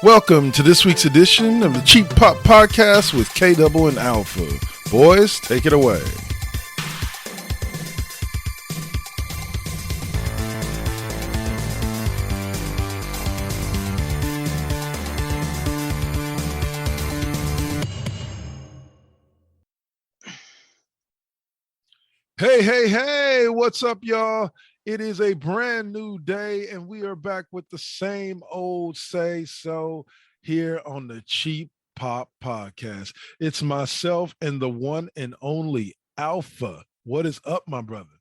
Welcome to this week's edition of the Cheap Pop Podcast with K-Double and Alpha. Boys, take it away. Hey, what's up, y'all? It is a brand new day, and we are back with the same old say-so here on the Cheap Pop Podcast. It's myself and the one and only Alpha. What is up, my brother?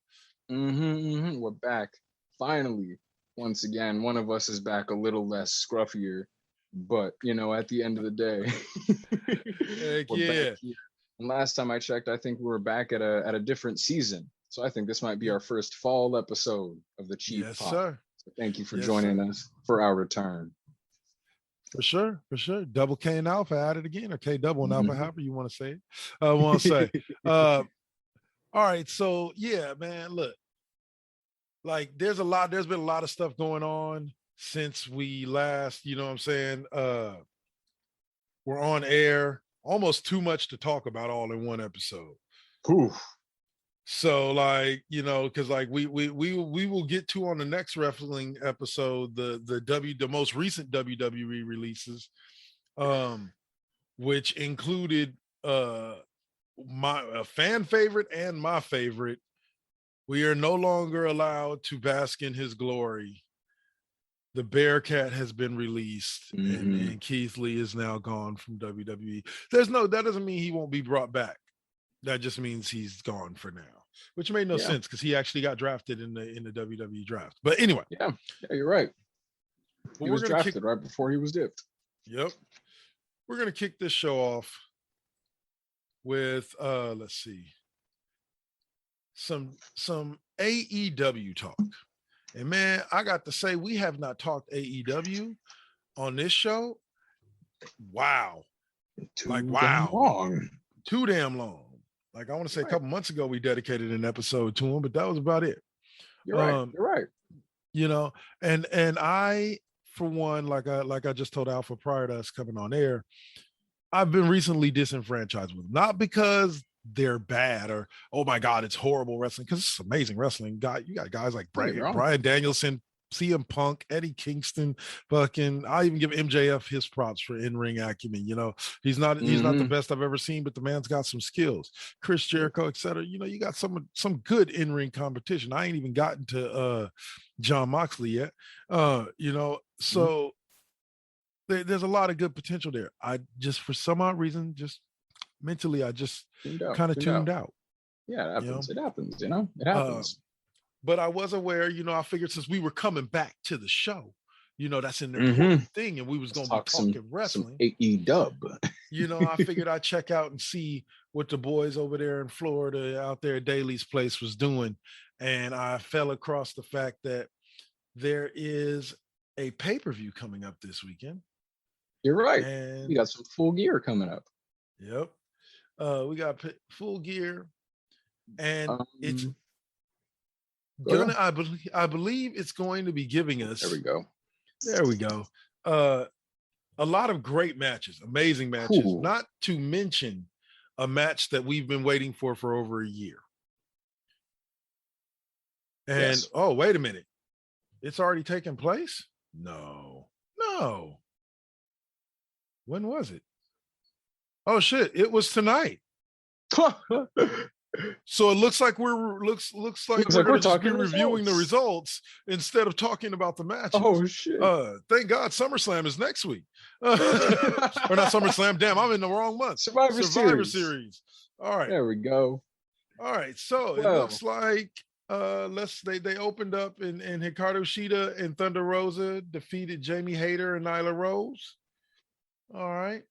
We're back. Finally, once again, one of us is back a little less scruffier, but, at the end of the day, Heck we're yeah. back here. And last time I checked, I think we were back at a different season. So I think this might be our first fall episode of the Cheap Pop. Sir. So thank you for joining us for our return. For sure. Double K and Alpha at it again, or K Double and Alpha, however you want to say it. All right, so yeah, man, look, like there's been a lot of stuff going on since we last, you know what I'm saying? We're on air, almost too much to talk about all in one episode. Oof. So because we will get to on the next wrestling episode the most recent WWE releases, which included my fan favorite and my favorite. We are no longer allowed to bask in his glory. The Bearcat has been released, and Keith Lee is now gone from WWE. That doesn't mean he won't be brought back. That just means he's gone for now, which made no sense because he actually got drafted in the WWE draft. But anyway, yeah, you're right. He was drafted right before he was dipped. Yep. We're gonna kick this show off with let's see, some AEW talk. And man, I got to say, we have not talked AEW on this show. Wow. Too damn long. Like I want to say a couple months ago, we dedicated an episode to him, but that was about it. You're right. And I, for one, like I just told Alpha prior to us coming on air, I've been recently disenfranchised with them. Not because they're bad or, oh my God, it's horrible wrestling, because it's amazing wrestling. You got guys like Brian Danielson, CM Punk, Eddie Kingston, I even give MJF his props for in-ring acumen. He's not the best I've ever seen, but the man's got some skills. Chris Jericho, etc. You got some good in-ring competition. I ain't even gotten to John Moxley yet. So there's a lot of good potential there. I just, for some odd reason, just mentally, I just kind of tuned out. Yeah, it happens. It happens. It happens. But I was aware, I figured since we were coming back to the show, that's an important thing, and we was going to be talking wrestling. AEW. I figured I'd check out and see what the boys over there in Florida, out there at Daly's place, was doing. And I fell across the fact that there is a pay-per-view coming up this weekend. You're right. And we got some Full Gear coming up. Yep. We got Full Gear, and it's gonna, I believe it's going to be giving us. There we go. A lot of great matches, amazing matches. Cool. Not to mention a match that we've been waiting for over a year. And oh, wait a minute, it's already taken place? No. When was it? Oh shit! It was tonight. So it looks like we're talking reviewing the results instead of talking about the matches. Oh shit! Thank God SummerSlam is next week. Or not SummerSlam. Damn, I'm in the wrong month. Survivor Series. All right. There we go. All right. So it looks like they opened up and Hikaru Shida and Thunder Rosa defeated Jamie Hayter and Nyla Rose. All right.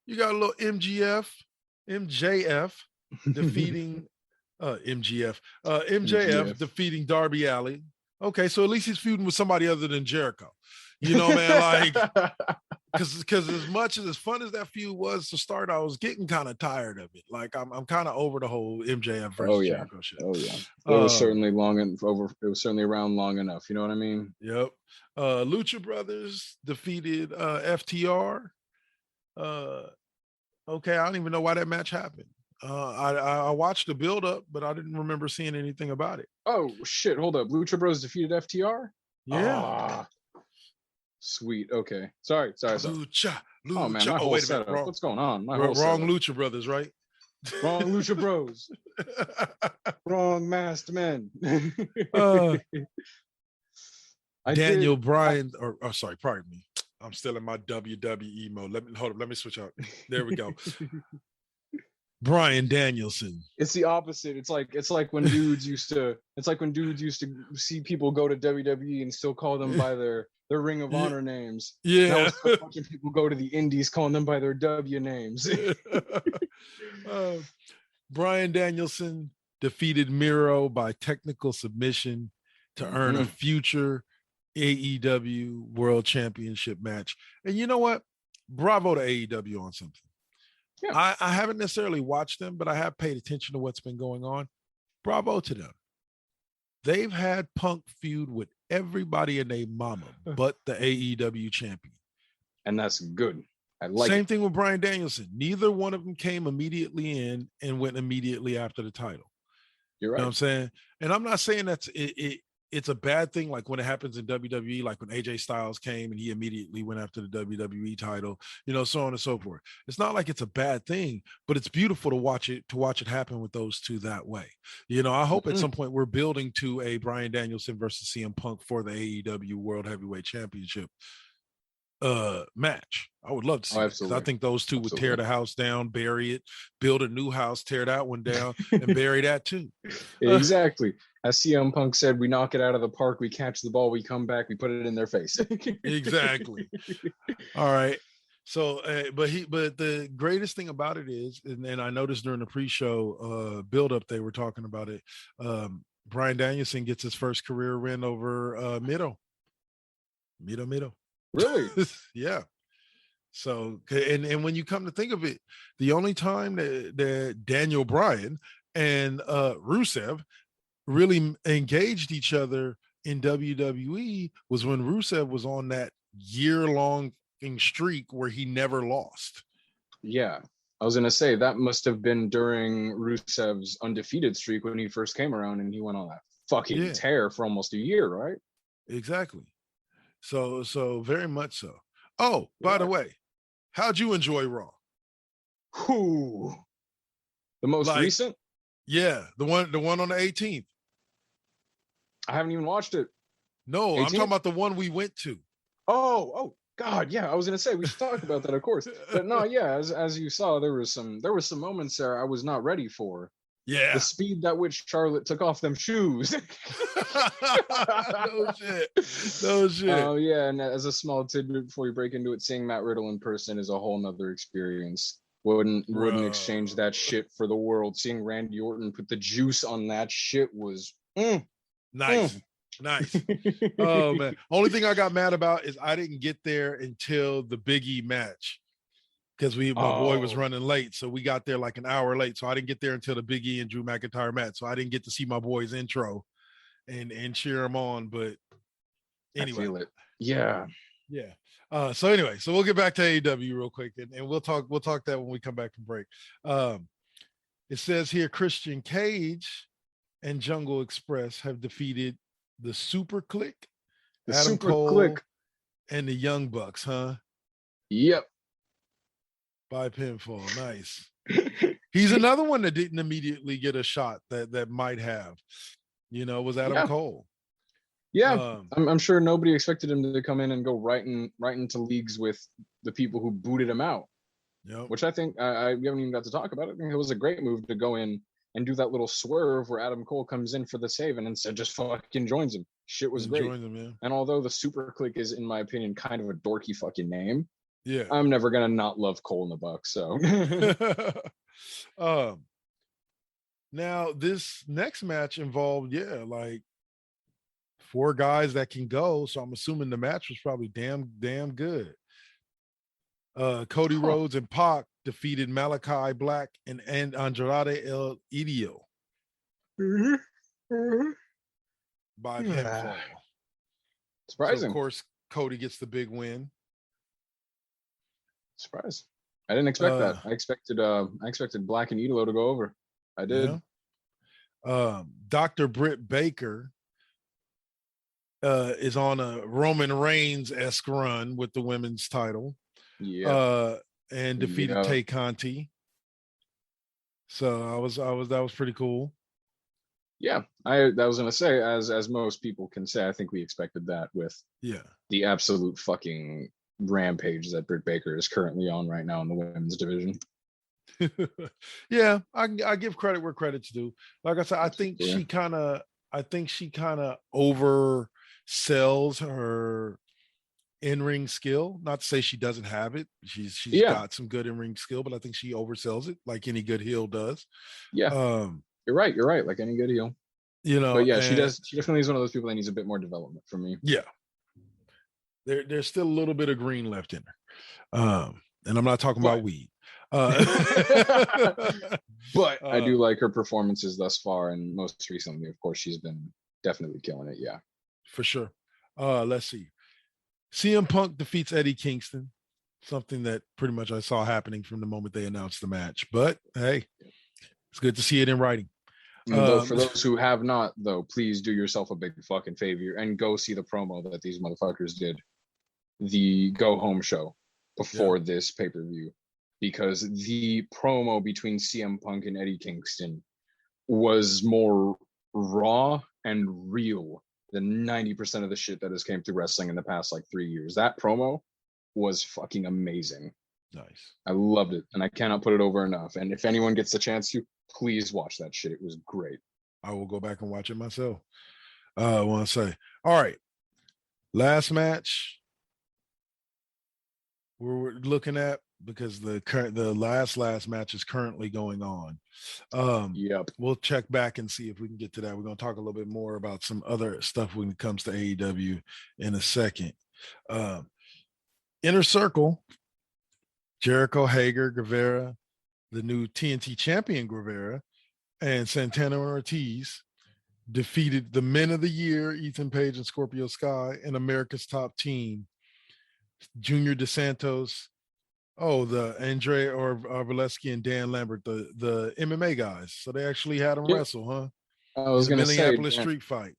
You got a little MJF defeating MJF defeating Darby Allin. Okay, so at least he's feuding with somebody other than Jericho. Man, like because as much as fun as that feud was to start, I was getting kind of tired of it. Like I'm kind of over the whole MJF Oh versus yeah. Jericho shit. Oh yeah. It was Um, certainly long and over. It was certainly around long enough. You know what I mean? yep. Lucha Brothers defeated FTR. Uh, okay, I don't even know why that match happened. I watched the build up, but I didn't remember seeing anything about it. Oh shit! Hold up. Lucha Bros defeated FTR. Yeah. Ah, sweet. Okay. Sorry. Lucha, Oh man, Lucha. my Oh, whole wait a minute. setup. Wrong, What's going on? My whole wrong setup. Lucha Brothers, right? Wrong Lucha Bros. Wrong masked men. uh, I Daniel did. Bryan, or oh, sorry, pardon me. I'm still in my WWE mode. Let me switch out. There we go. Bryan Danielson. It's the opposite. It's like when dudes used to. It's like when dudes used to see people go to WWE and still call them by their Ring of Honor names. Now Yeah. it's watching people go to the Indies calling them by their W names. Bryan Danielson defeated Miro by technical submission to earn a future AEW World Championship match. And you know what? Bravo to AEW on something. Yeah. I haven't necessarily watched them, but I have paid attention to what's been going on. Bravo to them. They've had Punk feud with everybody and their mama but the AEW champion. And that's good. I like Same it. thing with Bryan Danielson. Neither one of them came immediately in and went immediately after the title. You're right. You know what I'm saying? And I'm not saying it's a bad thing, like when it happens in WWE, like when AJ Styles came and he immediately went after the WWE title, you know, so on and so forth. It's not like it's a bad thing, but it's beautiful to watch it happen with those two that way. You know, I hope at some point we're building to a Bryan Danielson versus CM Punk for the AEW World Heavyweight Championship match. I would love to see it, because I think those two would tear the house down, bury it, build a new house, tear that one down, and bury that too. Exactly. As CM Punk said, we knock it out of the park, we catch the ball, we come back, we put it in their face. Exactly. All right. So, but the greatest thing about it is, and I noticed during the pre-show build-up, they were talking about it. Bryan Danielson gets his first career win over Miro. Really? Yeah. So, and when you come to think of it, the only time that Daniel Bryan and Rusev really engaged each other in WWE was when Rusev was on that year-long streak where he never lost. Yeah. I was going to say that must have been during Rusev's undefeated streak when he first came around, and he went on that fucking tear for almost a year, right? Exactly. So very much so. Oh, by the way, how'd you enjoy Raw? Who? The most recent? Yeah, the one on the 18th. I haven't even watched it. No, 18th? I'm talking about the one we went to. Oh God, yeah. I was gonna say we should talk about that, of course. But no, yeah, as you saw, there was some moments there I was not ready for. Yeah. The speed at which Charlotte took off them shoes. No shit. Oh yeah, and as a small tidbit before we break into it, seeing Matt Riddle in person is a whole nother experience. Wouldn't exchange that shit for the world. Seeing Randy Orton put the juice on that shit was nice. Oh man. Only thing I got mad about is I didn't get there until the Big E match, because my boy was running late, so we got there like an hour late. So I didn't get there until the Big E and Drew McIntyre match. So I didn't get to see my boy's intro and cheer him on. But anyway, I feel it. Yeah. So anyway, so we'll get back to AEW real quick, and we'll talk that when we come back from break. It says here Christian Cage and Jungle Express have defeated the Super Click, Adam Cole, and the Young Bucks, huh? Yep. By pinfall. Nice. He's another one that didn't immediately get a shot that might have, was Adam Cole. Yeah. I'm sure nobody expected him to come in and go right into leagues with the people who booted him out. Yep. Which I think we haven't even got to talk about it. I think it was a great move to go in and do that little swerve where Adam Cole comes in for the save and instead just fucking joins him. Shit was great. Joins him, yeah. And although the Super Click is, in my opinion, kind of a dorky fucking name, yeah, I'm never gonna not love Cole and the Bucks. So now this next match involved, like 4 guys that can go. So I'm assuming the match was probably damn good. Cody Rhodes and Pac defeated Malachi Black and Andrade El Idolo by pinfall. Surprising. So of course, Cody gets the big win. Surprise! I didn't expect that. I expected Black and Idolo to go over. I did. Yeah. Dr. Britt Baker is on a Roman Reigns-esque run with the women's title. Yeah. And defeated Tay Conti. So that was pretty cool. Yeah, I was gonna say, as most people can say, I think we expected that with the absolute fucking rampage that Britt Baker is currently on right now in the women's division. Yeah, I give credit where credit's due. Like I said, I think she kind of oversells her in-ring skill. Not to say she doesn't have it. She's got some good in-ring skill, but I think she oversells it like any good heel does. Yeah. You're right. Like any good heel. You know, but yeah, she definitely is one of those people that needs a bit more development from me. Yeah. There's still a little bit of green left in her. And I'm not talking about weed. But I do like her performances thus far, and most recently, of course, she's been definitely killing it. Yeah. For sure. Let's see. CM Punk defeats Eddie Kingston, something that pretty much I saw happening from the moment they announced the match. But hey, it's good to see it in writing. For those who have not, though, please do yourself a big fucking favor and go see the promo that these motherfuckers did, the Go Home show before this pay-per-view, because the promo between CM Punk and Eddie Kingston was more raw and real than 90% of the shit that has came through wrestling in the past like 3 years. That promo was fucking amazing. Nice. I loved it, and I cannot put it over enough. And if anyone gets the chance to, please watch that shit. It was great. I will go back and watch it myself. I want to say, all right, last match we're looking at, because the last match is currently going on. We'll check back and see if we can get to that. We're going to talk a little bit more about some other stuff when it comes to AEW in a second. Inner Circle, Jericho, Hager, Guevara, the new TNT champion Guevara, and Santana Ortiz defeated the Men of the Year, Ethan Page and Scorpio Sky, and America's Top Team, Junior DeSantos, the Andre Arbolesky and Dan Lambert, the MMA guys. So they actually had them wrestle, huh? I was going to say Minneapolis street fight.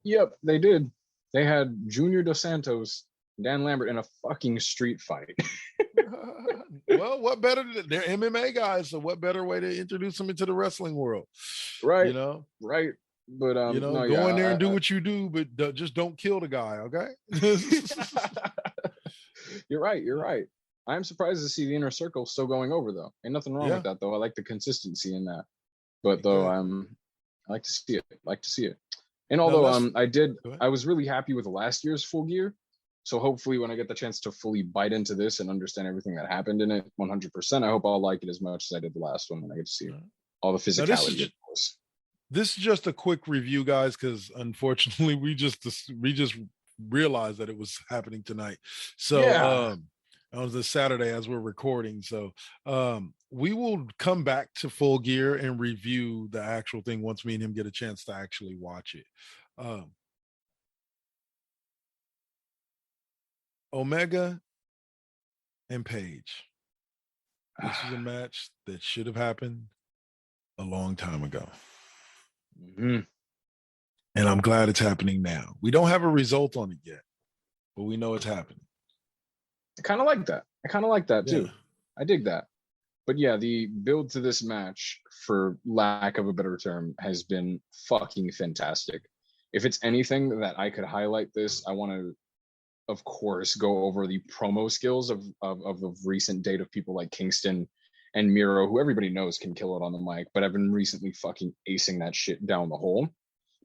Yep, they did. They had Junior DeSantos, Dan Lambert in a fucking street fight. Well, what better? They're MMA guys, so what better way to introduce them into the wrestling world? Right. You know? Right. But go in there and do what you do, but just don't kill the guy, okay? You're right. I'm surprised to see the Inner Circle still going over, though. Ain't nothing wrong with that, though. I like the consistency in that. But though I like to see it. And although I was really happy with last year's Full Gear. So hopefully when I get the chance to fully bite into this and understand everything that happened in it 100%, I hope I'll like it as much as I did the last one when I get to see all the physicality. This is just a quick review, guys, because unfortunately we just realized that it was happening tonight. So on the Saturday as we're recording. So we will come back to Full Gear and review the actual thing once me and him get a chance to actually watch it. Omega and Page. This is a match that should have happened a long time ago. Mm-hmm. And I'm glad it's happening now. We don't have a result on it yet, but we know it's happening. I kind of like that too. I dig that. But yeah, the build to this match, for lack of a better term, has been fucking fantastic. If it's anything that I could highlight this, I want to, of course, go over the promo skills of recent date of people like Kingston and Miro, who everybody knows can kill it on the mic, but I've been recently fucking acing that shit down the hole.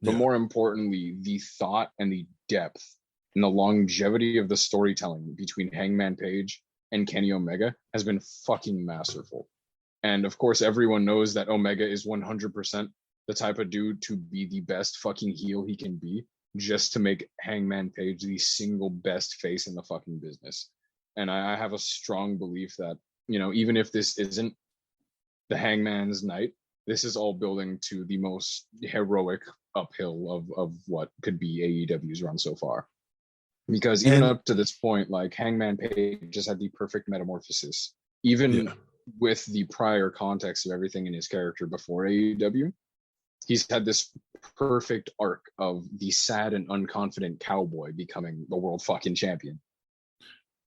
But more importantly, the thought and the depth and the longevity of the storytelling between Hangman Page and Kenny Omega has been fucking masterful. And of course, everyone knows that Omega is 100% the type of dude to be the best fucking heel he can be, just to make Hangman Page the single best face in the fucking business. And I have a strong belief that, even if this isn't the Hangman's night, this is all building to the most heroic uphill of what could be AEW's run so far. Because even up to this point, like, Hangman Page just had the perfect metamorphosis. Even with the prior context of everything in his character before AEW, he's had this perfect arc of the sad and unconfident cowboy becoming the world fucking champion.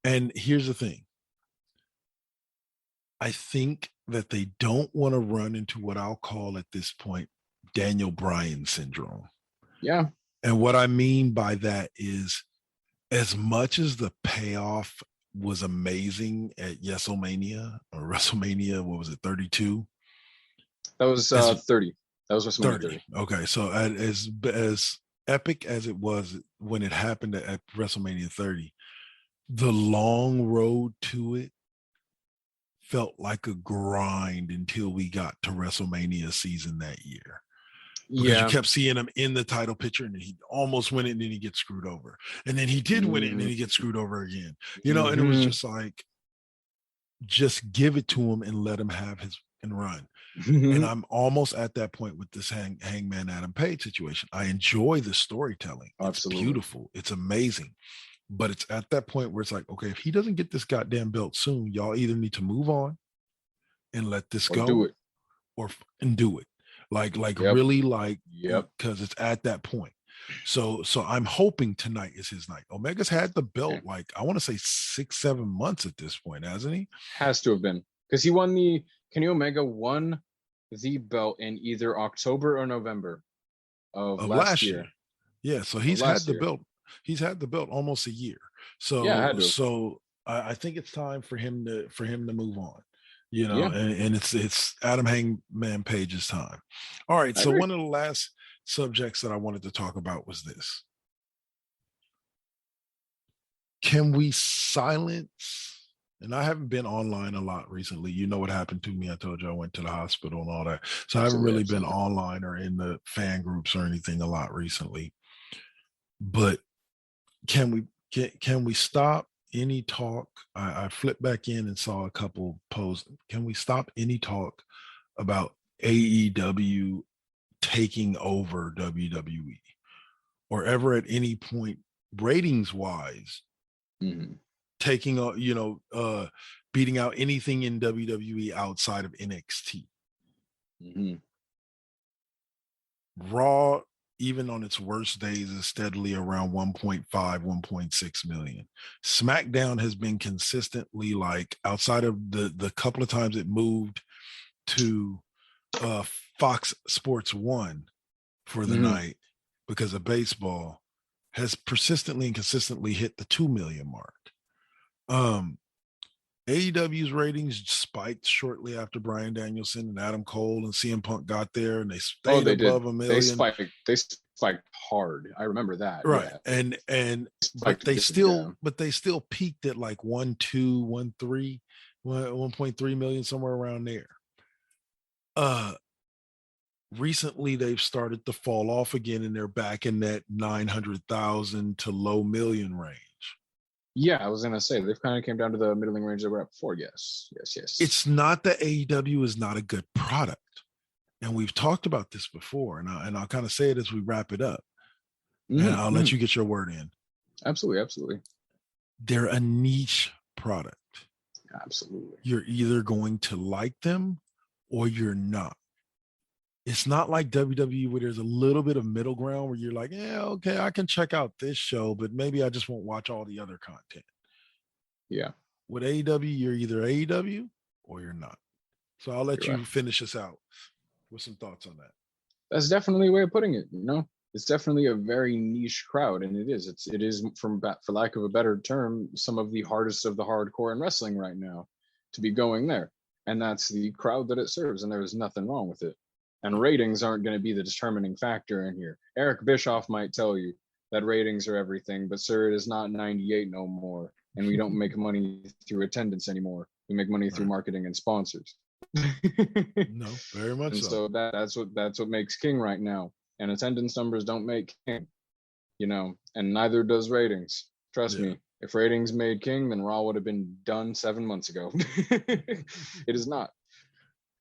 And here's the thing. I think that they don't want to run into what I'll call at this point Daniel Bryan syndrome. Yeah. And what I mean by that is, as much as the payoff was amazing at WrestleMania, or WrestleMania, what was it, 32? That was 30. That was WrestleMania 30. Okay, so as epic as it was when it happened at WrestleMania 30, the long road to it felt like a grind until we got to WrestleMania season that year. Because you kept seeing him in the title picture, and he almost win it, and then he gets screwed over. And then he did win it, and then he gets screwed over again. And it was just like, just give it to him and let him have his and run. And I'm almost at that point with this Hangman Adam Page situation. I enjoy the storytelling. Absolutely. It's beautiful. It's amazing. But it's at that point where it's like, okay, if he doesn't get this goddamn belt soon, y'all either need to move on and let this go, do it, or do it. Really, because it's at that point. So I'm hoping tonight is his night. Omega's had the belt, I want to say 6-7 months at this point, hasn't he? Has to have been, because he won Kenny Omega won the belt in either October or November of last year. Yeah, so he's had the belt. He's had the belt almost a year. So I think it's time for him to move on. And it's Adam Hangman Page's time. All right, so one of the last subjects that I wanted to talk about was this. Can we silence, and I haven't been online a lot recently. You know what happened to me. I told you I went to the hospital and all that. So I haven't really been online or in the fan groups or anything a lot recently. But can we stop any talk? I flipped back in and saw a couple posts. Can we stop any talk about AEW taking over WWE, or ever at any point ratings wise taking beating out anything in WWE outside of NXT? Raw, even on its worst days, is steadily around 1.5, 1.6 million. Smackdown has been consistently, outside of the couple of times it moved to Fox Sports 1 for the night because of baseball, has persistently and consistently hit the 2 million mark. AEW's ratings spiked shortly after Bryan Danielson and Adam Cole and CM Punk got there, and they stayed above 1 million. They spiked hard. I remember that. Right. Yeah. But they still peaked at 1.3 million, somewhere around there. Recently they've started to fall off again, and they're back in that 900,000 to low million range. Yeah, I was gonna say they've kind of came down to the middling range that we're at before. Yes. It's not that AEW is not a good product, and we've talked about this before, and I'll kind of say it as we wrap it up, and I'll let you get your word in. Absolutely. They're a niche product. Absolutely. You're either going to like them or you're not. It's not like WWE where there's a little bit of middle ground where you're like, yeah, okay, I can check out this show, but maybe I just won't watch all the other content. Yeah. With AEW, you're either AEW or you're not. So I'll let you finish us out with some thoughts on that. That's definitely a way of putting it. It's definitely a very niche crowd, and it is. It is, for lack of a better term, some of the hardest of the hardcore in wrestling right now to be going there, and that's the crowd that it serves, and there is nothing wrong with it. And ratings aren't going to be the determining factor in here. Eric Bischoff might tell you that ratings are everything, but sir, it is not 98 no more. And we don't make money through attendance anymore. We make money through marketing and sponsors. No, very much and so. That's what makes King right now. And attendance numbers don't make King, and neither does ratings. Trust me. If ratings made king, then Raw would have been done 7 months ago. It is not.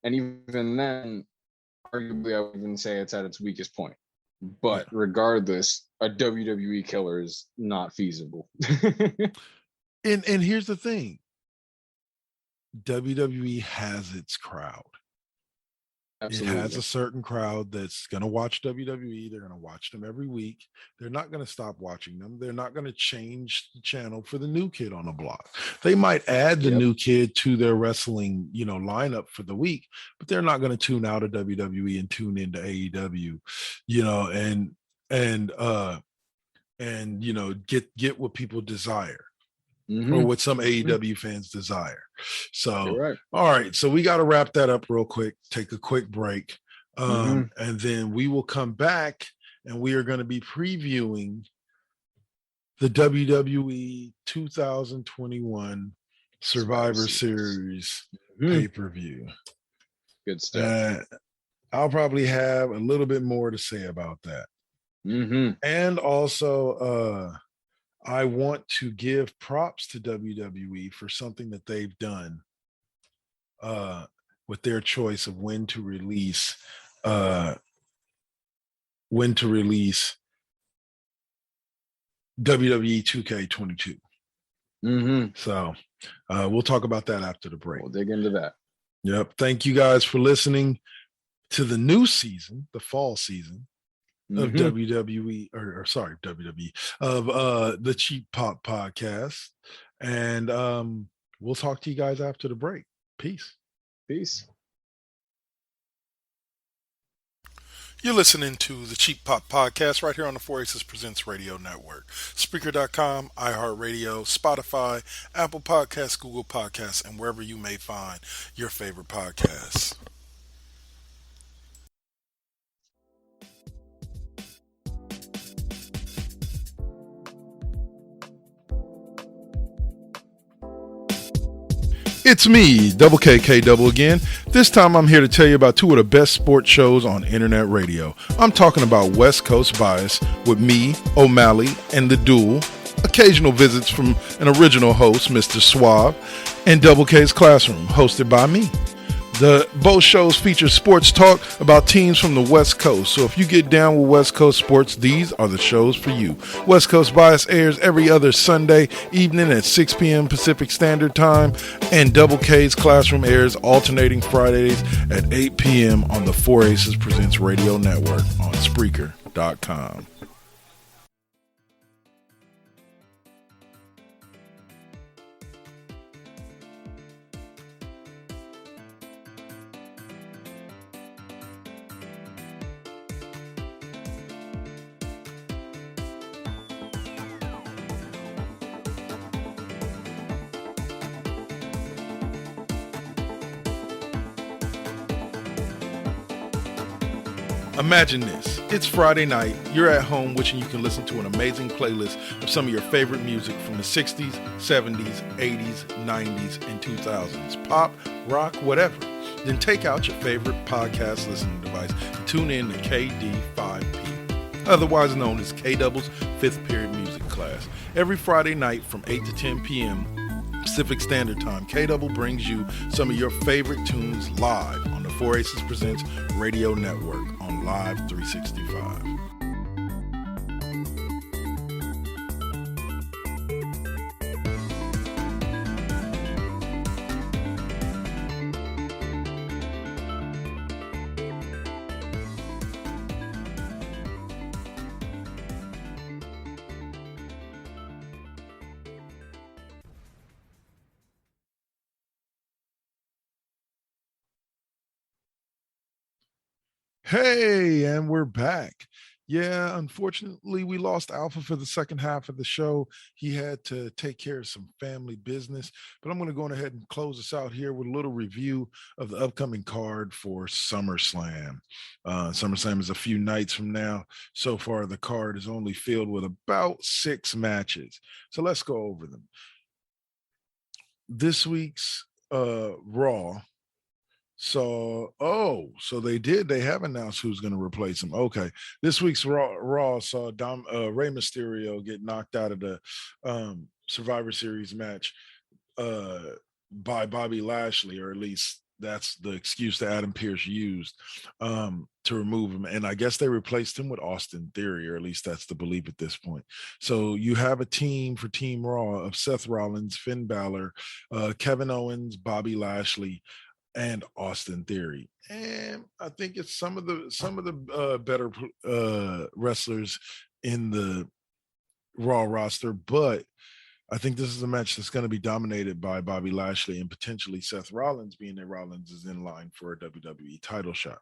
And even then, arguably, I would even say it's at its weakest point. But regardless, a WWE killer is not feasible. And here's the thing. WWE has its crowd. Absolutely. It has a certain crowd that's going to watch WWE. They're going to watch them every week. They're not going to stop watching them. They're not going to change the channel for the new kid on the block. They might add the new kid to their wrestling, lineup for the week, but they're not going to tune out of WWE and tune into AEW, and get what people desire. Or what some AEW fans desire. So, all right. So we got to wrap that up real quick, take a quick break. And then we will come back and we are going to be previewing the WWE 2021 Survivor Series pay-per-view. Good stuff. I'll probably have a little bit more to say about that. And also, I want to give props to WWE for something that they've done with their choice of when to release WWE 2K22. So we'll talk about that after the break. We'll dig into that. Yep. Thank you guys for listening to the new season, the fall season of WWE of the Cheap Pop Podcast. And we'll talk to you guys after the break. Peace. You're listening to the Cheap Pop Podcast right here on the 4 Aces Presents Radio Network. Spreaker.com, iHeartRadio, Spotify, Apple Podcasts, Google Podcasts, and wherever you may find your favorite podcasts. It's me, Double KK Double again. This time I'm here to tell you about two of the best sports shows on internet radio. I'm talking about West Coast Bias with me, O'Malley, and The Duel. Occasional visits from an original host, Mr. Suave, and Double K's Classroom, hosted by me. Both shows feature sports talk about teams from the West Coast. So if you get down with West Coast sports, these are the shows for you. West Coast Bias airs every other Sunday evening at 6 p.m. Pacific Standard Time, and Double K's Classroom airs alternating Fridays at 8 p.m. on the 4 Aces Presents Radio Network on Spreaker.com. Imagine this. It's Friday night. You're at home wishing you can listen to an amazing playlist of some of your favorite music from the 60s, 70s, 80s, 90s, and 2000s. Pop, rock, whatever. Then take out your favorite podcast listening device and tune in to KD5P, otherwise known as K-Double's 5th Period Music Class. Every Friday night from 8 to 10 p.m. Pacific Standard Time, K-Double brings you some of your favorite tunes live on the 4 Aces Presents Radio Network on Live 365. Hey, and we're back. Yeah, unfortunately, we lost Alpha for the second half of the show. He had to take care of some family business, but I'm going to go ahead and close us out here with a little review of the upcoming card for SummerSlam. SummerSlam is a few nights from now. So far, the card is only filled with about 6 matches. So let's go over them. This week's Raw. So they have announced who's going to replace him. Okay, this week's Raw saw Rey Mysterio get knocked out of the Survivor Series match by Bobby Lashley, or at least that's the excuse that Adam Pearce used to remove him. And I guess they replaced him with Austin Theory, or at least that's the belief at this point. So you have a team for Team Raw of Seth Rollins, Finn Balor, Kevin Owens, Bobby Lashley, and Austin Theory. And I think it's some of the better wrestlers in the Raw roster, but I think this is a match that's going to be dominated by Bobby Lashley and potentially Seth Rollins, being that Rollins is in line for a WWE title shot.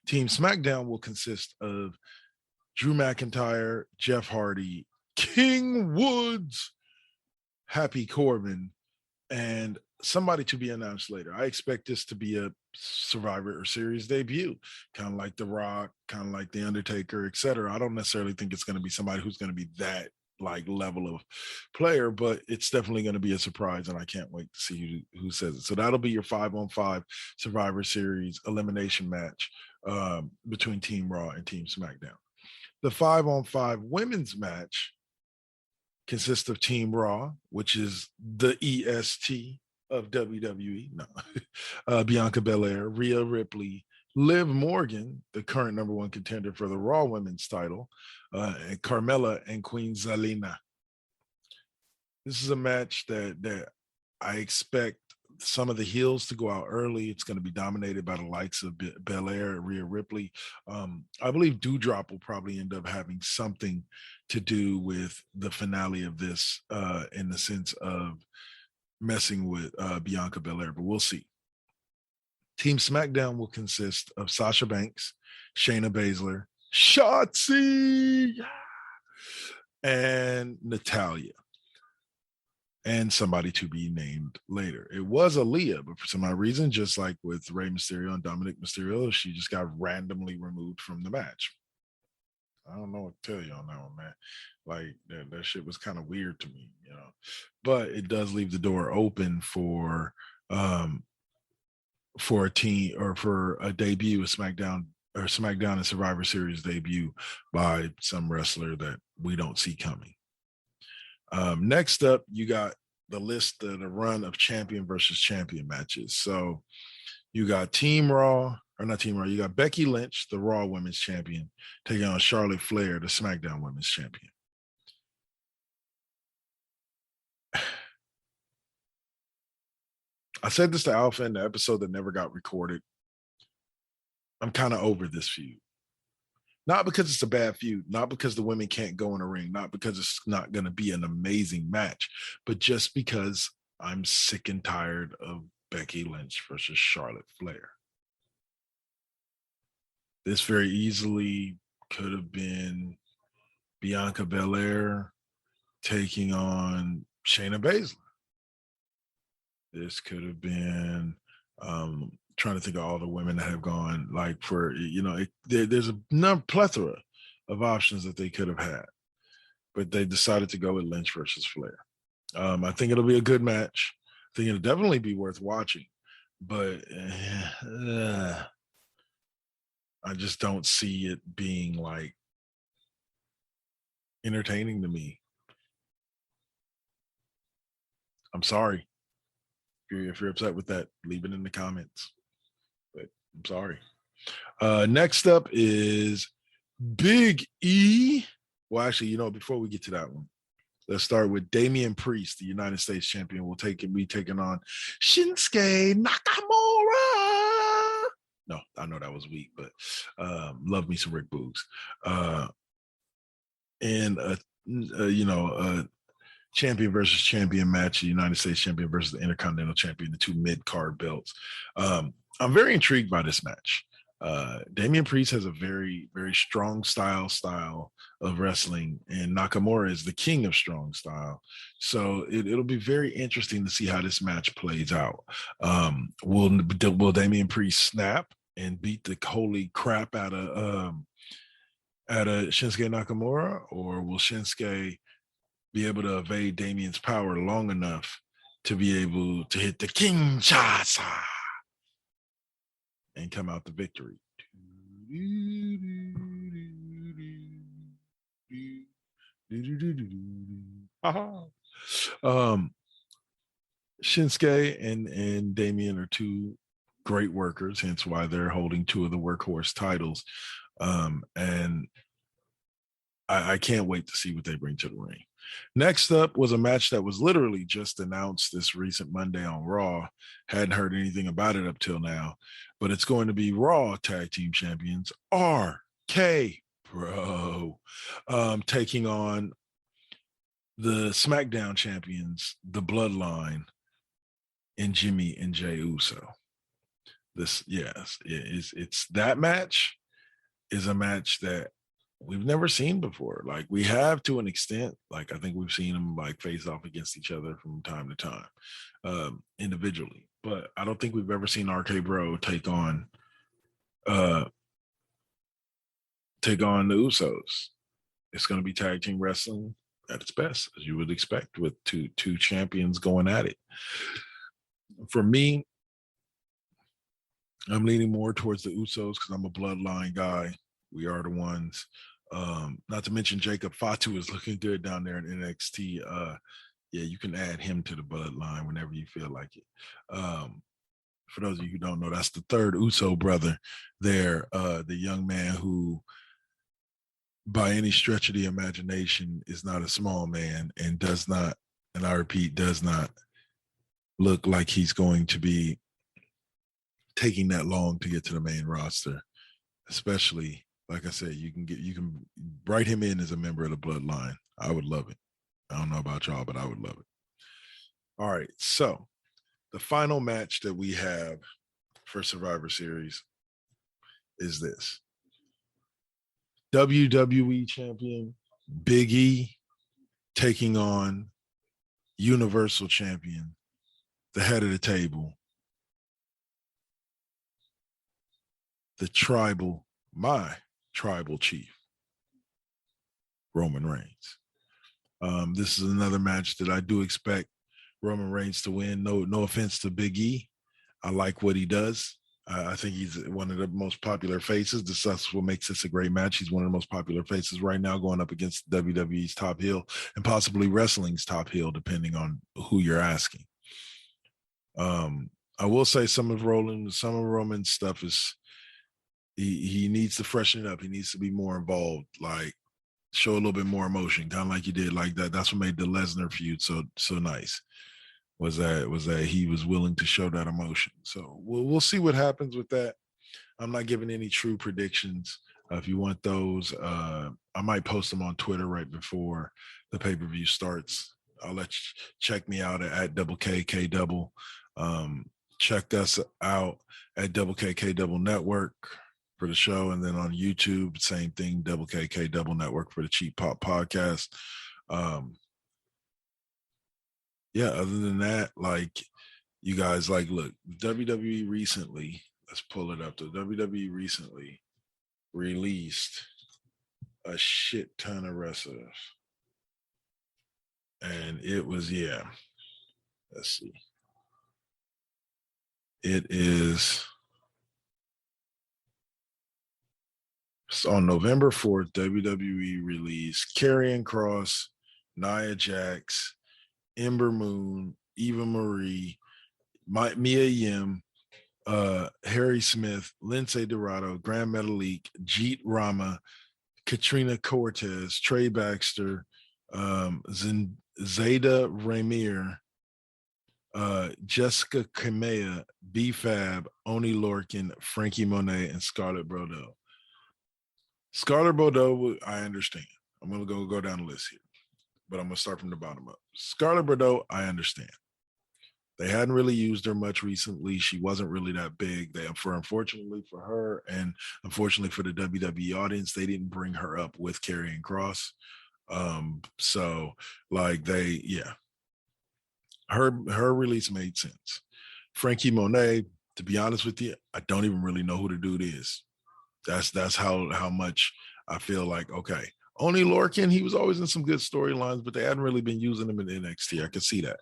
Team SmackDown will consist of Drew McIntyre, Jeff Hardy, King Woods, Happy Corbin, and somebody to be announced later. I expect this to be a Survivor Series debut, kind of like The Rock, kind of like The Undertaker, etc. I don't necessarily think it's going to be somebody who's going to be that like level of player, but it's definitely going to be a surprise, and I can't wait to see who says it. So that'll be your 5-on-5 Survivor Series elimination match between Team Raw and Team SmackDown. The 5-on-5 women's match consists of Team Raw, which is the EST of WWE. No, Bianca Belair, Rhea Ripley, Liv Morgan, the current number one contender for the Raw Women's title, and Carmella and Queen Zelina. This is a match that I expect some of the heels to go out early. It's going to be dominated by the likes of Belair and Rhea Ripley. I believe Doudrop will probably end up having something to do with the finale of this in the sense of messing with Bianca Belair, but we'll see. Team SmackDown will consist of Sasha Banks, Shayna Baszler, Shotzi, and Natalya, and somebody to be named later. It was Aaliyah, but for some odd reason, just like with Rey Mysterio and Dominic Mysterio, she just got randomly removed from the match. I don't know what to tell you on that one, man. Like that shit was kind of weird to me, you know. But it does leave the door open for a team or for a debut, a SmackDown and Survivor Series debut by some wrestler that we don't see coming. Next up, you got the list of the run of champion versus champion matches. So you got Team Raw, or not Team Raw, you got Becky Lynch, the Raw Women's Champion, taking on Charlotte Flair, the SmackDown Women's Champion. I said this to Alpha in the episode that never got recorded. I'm kind of over this feud. Not because it's a bad feud, not because the women can't go in a ring, not because it's not going to be an amazing match, but just because I'm sick and tired of Becky Lynch versus Charlotte Flair. This very easily could have been Bianca Belair taking on Shayna Baszler. This could have been trying to think of all the women that have gone, like, for, you know, there's a plethora of options that they could have had, but they decided to go with Lynch versus Flair. I think it'll be a good match. I think it'll definitely be worth watching, but I just don't see it being like entertaining to me. I'm sorry. If you're upset with that, leave it in the comments. But I'm sorry. Next up is Big E. Well, actually, you know, before we get to that one, let's start with Damien Priest, the United States champion, will be taking on Shinsuke Nakamura. No, I know that was weak, but love me some Rick Boogs. And a champion versus champion match, the United States champion versus the Intercontinental champion, the two mid-card belts. I'm very intrigued by this match. Damien Priest has a very, very strong style of wrestling, and Nakamura is the king of strong style. So it'll be very interesting to see how this match plays out. Will Damien Priest snap and beat the holy crap out of Shinsuke Nakamura, or will Shinsuke be able to evade Damien's power long enough to be able to hit the Kinshasa and come out the victory? Shinsuke and Damien are two great workers, hence why they're holding two of the workhorse titles. And I can't wait to see what they bring to the ring. Next up was a match that was literally just announced this recent Monday on Raw. Hadn't heard anything about it up till now, but it's going to be Raw Tag Team Champions RK Bro taking on the SmackDown champions, the Bloodline, and Jimmy and Jey Uso. This, yes, it's that match is a match that we've never seen before. Like, we have to an extent. Like, I think we've seen them like face off against each other from time to time, individually. But I don't think we've ever seen RK Bro take on the Usos. It's going to be tag team wrestling at its best, as you would expect, with two champions going at it. For me, I'm leaning more towards the Usos because I'm a Bloodline guy. We are the ones. Not to mention Jacob Fatu is looking good down there in NXT. Yeah, you can add him to the Bloodline whenever you feel like it. For those of you who don't know, that's the third Uso brother there, the young man who, by any stretch of the imagination, is not a small man and does not, and I repeat, does not look like he's going to be taking that long to get to the main roster, especially, like I said, you can write him in as a member of the Bloodline. I would love it. I don't know about y'all, but I would love it. All right, so the final match that we have for Survivor Series is this. WWE Champion Big E taking on Universal Champion, the head of the table, my tribal chief, Roman Reigns. This is another match that I do expect Roman Reigns to win. No offense to Big E. I like what he does. I think he's one of the most popular faces. That's what makes this a great match. He's one of the most popular faces right now, going up against WWE's top heel and possibly wrestling's top heel, depending on who you're asking. I will say some of Roman's stuff is he needs to freshen it up. He needs to be more involved, like show a little bit more emotion, kind of like he did like that. That's what made the Lesnar feud so nice. Was that he was willing to show that emotion. So we'll see what happens with that. I'm not giving any true predictions. If you want those, I might post them on Twitter right before the pay-per-view starts. I'll let you check me out at double KK double. Check us out at double KK double network for the show, and then on YouTube, same thing, double KK double network for the Cheap Pop podcast. Yeah, other than that, like, you guys, like, look, WWE recently, let's pull it up. The WWE recently released a shit ton of wrestlers. And it was, let's see. It is on November 4th, WWE released Karrion Kross, Nia Jax, Ember Moon, Eva Marie, Mia Yim, Harry Smith, Lindsay Dorado, Grand Metalik, Jeet Rama, Katrina Cortez, Trey Baxter, Zayda Ramirez, Jessica Kamea, B-Fab, Oni Lorcan, Frankie Monet, and Scarlett Bordeaux. Scarlett Bordeaux, I understand. I'm going to go down the list here, but I'm going to start from the bottom up. Scarlett Bordeaux, I understand. They hadn't really used her much recently. She wasn't really that big. Unfortunately for her, and unfortunately for the WWE audience, they didn't bring her up with Karrion Kross. So like her release made sense. Frankie Monet, to be honest with you, I don't even really know who the dude is. That's how much I feel like, okay. Oni Lorcan, he was always in some good storylines, but they hadn't really been using him in NXT. I could see that.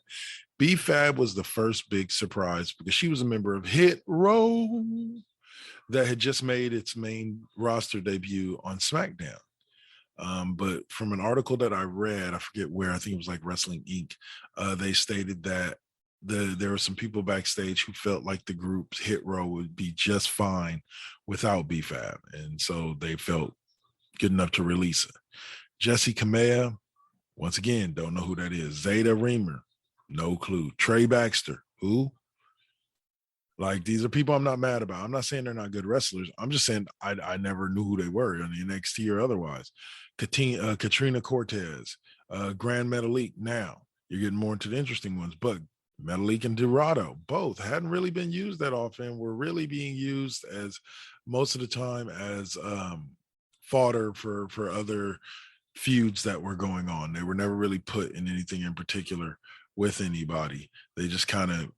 B-Fab was the first big surprise because she was a member of Hit Row that had just made its main roster debut on Smackdown. But from an article that I read, I forget where, I think it was like Wrestling Inc., they stated that there were some people backstage who felt like the group's hit row would be just fine without BFAB. And so they felt good enough to release it. Jesse Kamea, once again, don't know who that is. Zeta Reamer, no clue. Trey Baxter, who? Like, these are people I'm not mad about. I'm not saying they're not good wrestlers. I'm just saying I never knew who they were on the NXT or otherwise. Katrina Cortez, Grand Metalik. Now you're getting more into the interesting ones, but Metalik and Dorado both hadn't really been used that often. Were really being used as most of the time as fodder for other feuds that were going on. They were never really put in anything in particular with anybody. They just kind of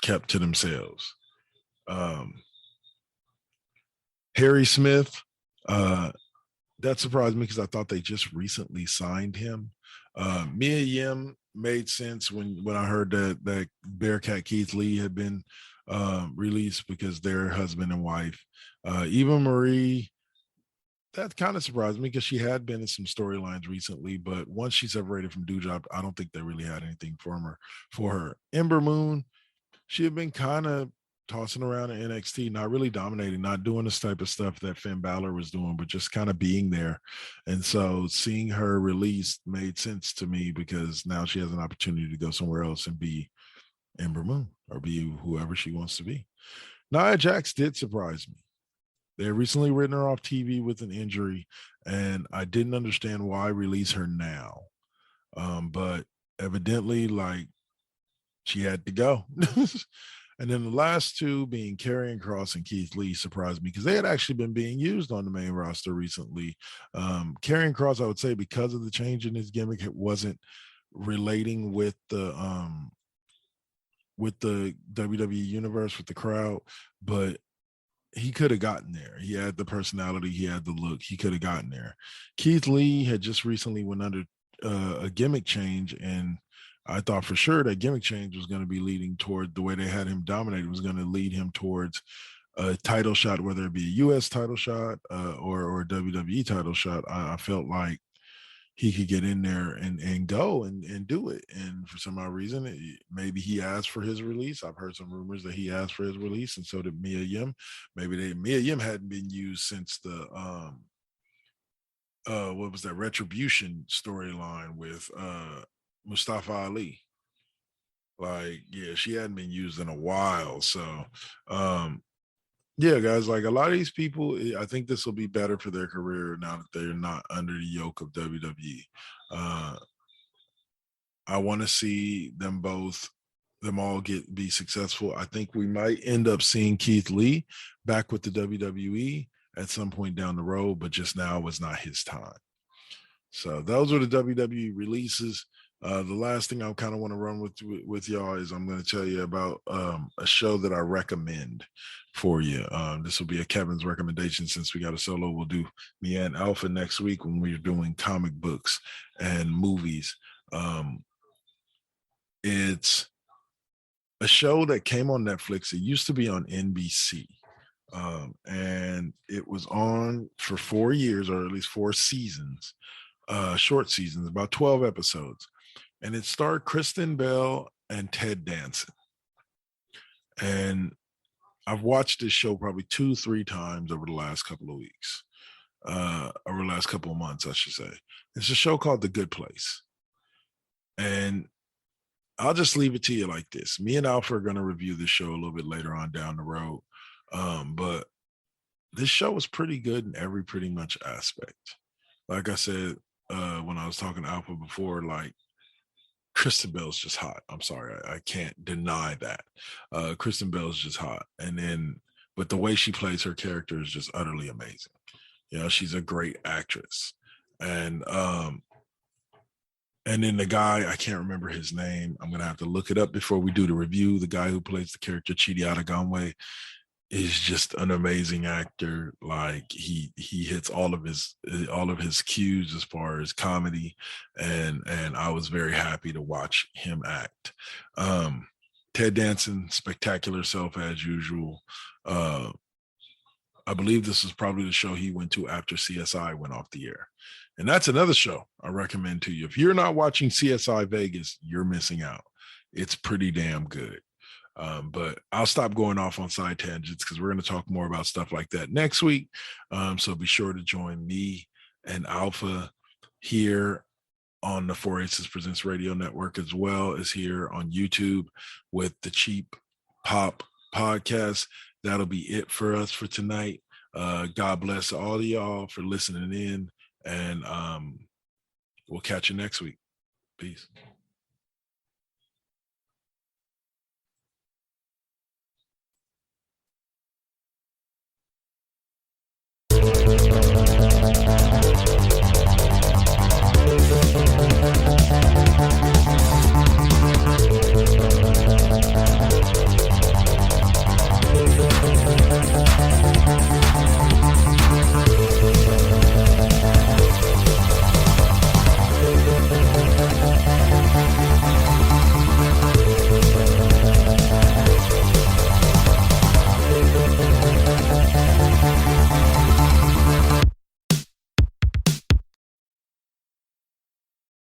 kept to themselves. Harry Smith, that surprised me because I thought they just recently signed him. Mia Yim made sense when I heard that Bearcat Keith Lee had been released because they're husband and wife. Eva Marie, that kind of surprised me because she had been in some storylines recently, but once she separated from Doudrop, I don't think they really had anything for her. Ember Moon, she had been kind of tossing around in NXT, not really dominating, not doing this type of stuff that Finn Balor was doing, but just kind of being there. And so seeing her released made sense to me because now she has an opportunity to go somewhere else and be Ember Moon or be whoever she wants to be. Nia Jax did surprise me. They had recently written her off TV with an injury, and I didn't understand why release her now. But evidently, like, she had to go. And then the last two being Karrion Kross and Keith Lee surprised me because they had actually been being used on the main roster recently. Karrion Kross, I would say, because of the change in his gimmick, it wasn't relating with the WWE universe, with the crowd, but he could have gotten there. He had the personality, he had the look, he could have gotten there. Keith Lee had just recently went under a gimmick change, and I thought for sure that gimmick change was going to be leading toward the way they had him dominate, was going to lead him towards a title shot, whether it be a US title shot or a WWE title shot. I felt like he could get in there and go and do it. And for some odd reason, maybe he asked for his release. I've heard some rumors that he asked for his release, and so did Mia Yim. Maybe Mia Yim hadn't been used since the what was that Retribution storyline with Mustafa Ali. Like, yeah, she hadn't been used in a while. So yeah, guys, like a lot of these people, I think this will be better for their career now that they're not under the yoke of WWE. I want to see them all be successful. I think we might end up seeing Keith Lee back with the WWE at some point down the road, but just now was not his time. So those are the WWE releases. The last thing I kind of want to run with y'all is I'm going to tell you about a show that I recommend for you. This will be a Kevin's recommendation since we got a solo. We'll do me and Alpha next week when we're doing comic books and movies. It's a show that came on Netflix. It used to be on NBC. And it was on for 4 years, or at least 4 seasons, short seasons, about 12 episodes. And it starred Kristen Bell and Ted Danson. And I've watched this show probably 2-3 times over the last couple of weeks, over the last couple of months, I should say. It's a show called The Good Place. And I'll just leave it to you like this. Me and Alpha are going to review this show a little bit later on down the road. But this show is pretty good in every pretty much aspect. Like I said, when I was talking to Alpha before, like, Kristen Bell's just hot. I'm sorry, I can't deny that. Kristen Bell's just hot. But the way she plays her character is just utterly amazing. You know, she's a great actress. And then the guy, I can't remember his name. I'm going to have to look it up before we do the review. The guy who plays the character Chidi Adegbanwe is just an amazing actor. Like, he hits all of his cues as far as comedy, and I was very happy to watch him act. Ted Danson, spectacular self as usual. I believe this is probably the show he went to after CSI went off the air. And that's another show I recommend to you. If you're not watching CSI Vegas, you're missing out. It's pretty damn good. But I'll stop going off on side tangents because we're going to talk more about stuff like that next week. So be sure to join me and Alpha here on the 4 Aces Presents Radio Network, as well as here on YouTube with the Cheap Pop Podcast. That'll be it for us for tonight. God bless all of y'all for listening in, and we'll catch you next week. Peace.